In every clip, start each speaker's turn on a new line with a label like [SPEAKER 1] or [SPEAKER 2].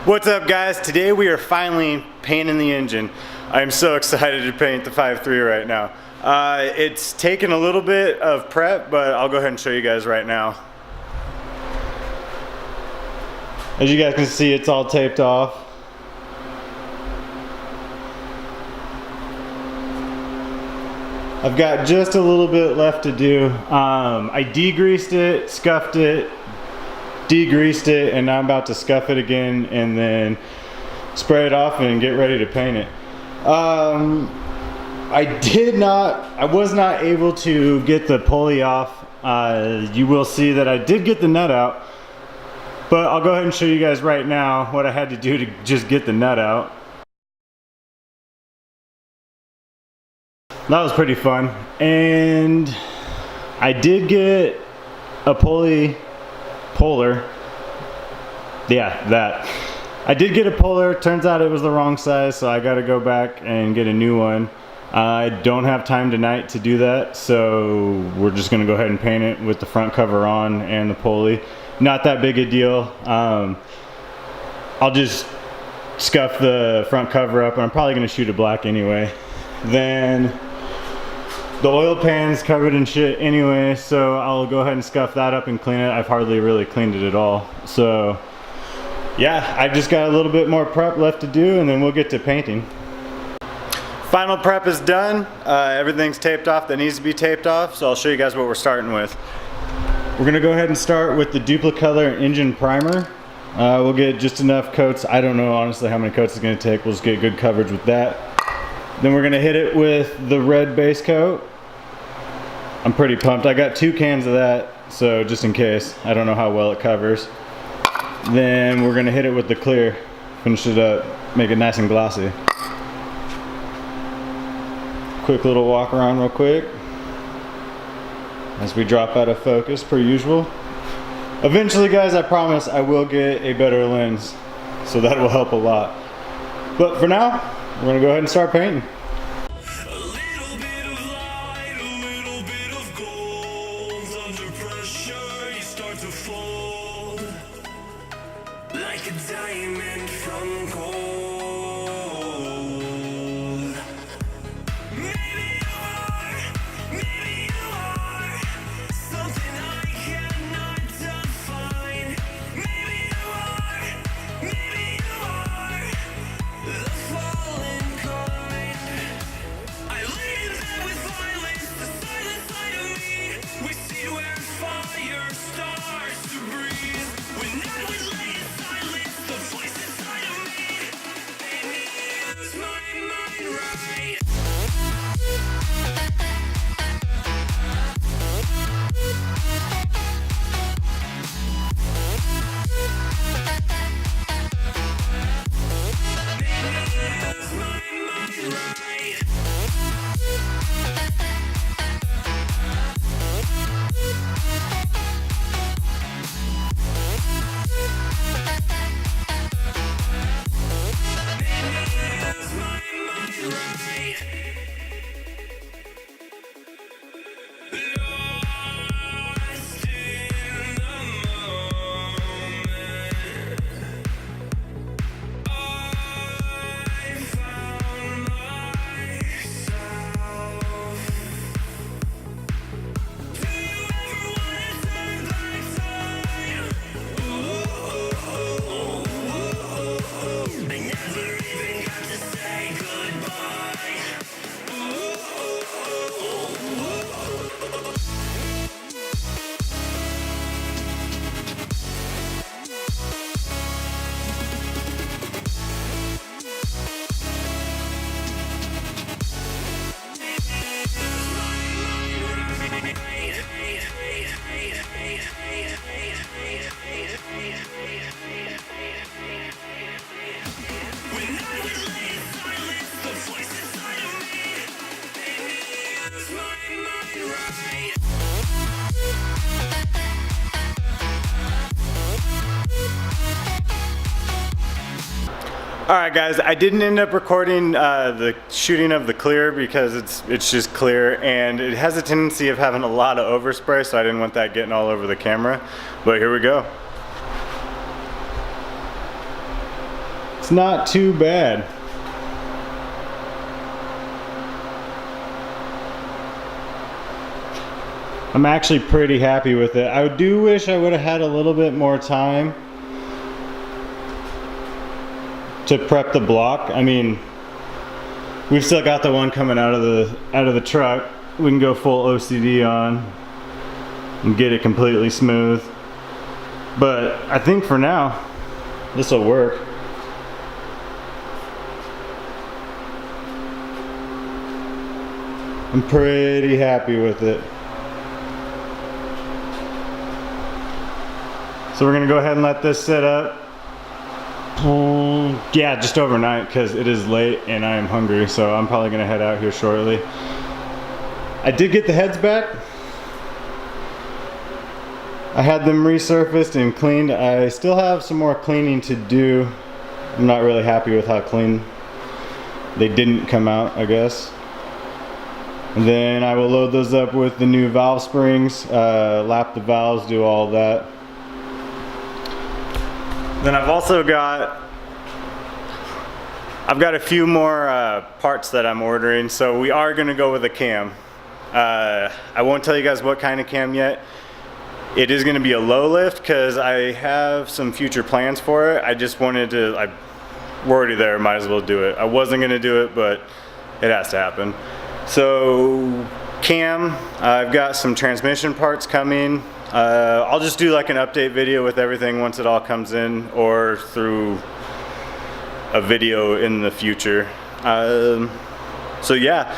[SPEAKER 1] What's up, guys? Today we are finally painting the engine. I'm so excited to paint the 5.3 right now. It's taken a little bit of prep, but I'll go ahead and show you guys right now. As you guys can see, it's all taped off. I've got just a little bit left to do. I degreased it, scuffed it, degreased it, and now I'm about to scuff it again and then spray it off and get ready to paint it. I was not able to get the pulley off. You will see that I did get the nut out, but I'll go ahead and show you guys right now what I had to do to just get the nut out. That was pretty fun. And I did get a puller. Yeah, that. I did get a puller. Turns out it was the wrong size, so I got to go back and get a new one. I don't have time tonight to do that, so we're just going to go ahead and paint it with the front cover on and the pulley. Not that big a deal. I'll just scuff the front cover up, and I'm probably going to shoot it black anyway. Then the oil pan's covered in shit anyway, so I'll go ahead and scuff that up and clean it. I've hardly really cleaned it at all. So yeah, I've just got a little bit more prep left to do, and then we'll get to painting. Final prep is done. Everything's taped off that needs to be taped off, so I'll show you guys what we're starting with. We're gonna go ahead and start with the Duplicolor engine primer. We'll get just enough coats. I don't know honestly how many coats it's gonna take. We'll just get good coverage with that. Then we're gonna hit it with the red base coat. I'm pretty pumped. I got 2 cans of that, so just in case. I don't know how well it covers. Then we're gonna hit it with the clear. Finish it up, make it nice and glossy. Quick little walk around real quick as we drop out of focus per usual. Eventually, guys, I promise I will get a better lens, so that will help a lot. But for now, we're gonna go ahead and start painting.
[SPEAKER 2] Like a diamond from gold. Maybe you are something I cannot define. Maybe you are the fallen kind. I lead in there with violence, the silent side of me. We see where fire starts to breathe. When I was lay in silence, the voice inside of me made me lose my mind right.
[SPEAKER 1] Alright guys, I didn't end up recording the shooting of the clear because it's just clear, and it has a tendency of having a lot of overspray, so I didn't want that getting all over the camera. But here we go. It's not too bad. I'm actually pretty happy with it. I do wish I would have had a little bit more time to prep the block. I mean, we've still got the one coming out of the truck. We can go full OCD on and get it completely smooth. But I think for now, this will work. I'm pretty happy with it. So we're gonna go ahead and let this sit up. Yeah, just overnight because it is late and I am hungry, so I'm probably gonna head out here shortly. I did get the heads back. I had them resurfaced and cleaned. I still have some more cleaning to do. I'm not really happy with how clean they didn't come out, I guess. And then I will load those up with the new valve springs, lap the valves, do all that. Then I've also got a few more parts that I'm ordering, so we are gonna go with a cam. I won't tell you guys what kind of cam yet. It is gonna be a low lift because I have some future plans for it. I just wanted to, we're already there, might as well do it. I wasn't gonna do it, but it has to happen. So cam, I've got some transmission parts coming. I'll just do like an update video with everything once it all comes in, or through a video in the future. So yeah,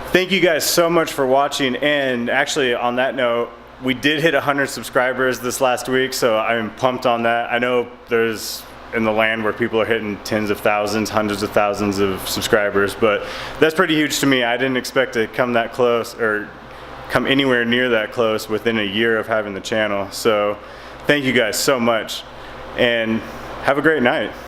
[SPEAKER 1] thank you guys so much for watching. And actually on that note, we did hit 100 subscribers this last week, so I'm pumped on that. I know there's in the land where people are hitting tens of thousands, hundreds of thousands of subscribers, but that's pretty huge to me. I didn't expect to come that close or come anywhere near that close within a year of having the channel. So thank you guys so much and have a great night.